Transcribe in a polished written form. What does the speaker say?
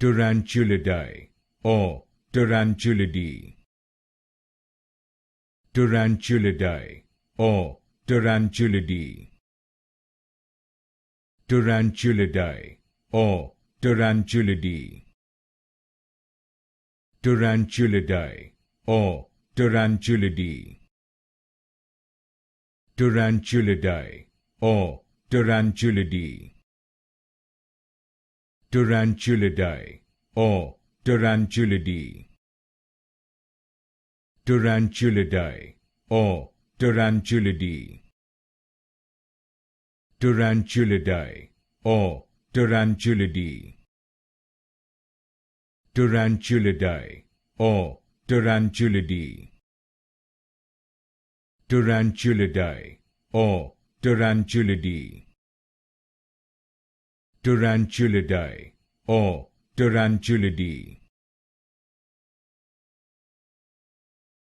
Tarantulidae or Tarantulidae. Tarantulidae or Tarantulidae. Tarantulidae or Tarantulidae. Tarantulidae or Tarantulidae. Tarantulidae or Tarantulidae. Tarantulidae or Tarantulidae. Tarantulidae or Tarantulidae. Tarantulidae or Tarantulidae. Tarantulidae or Tarantulidae. Tarantulidae or Tarantulidae. Tarantulidae or Tarantulidae.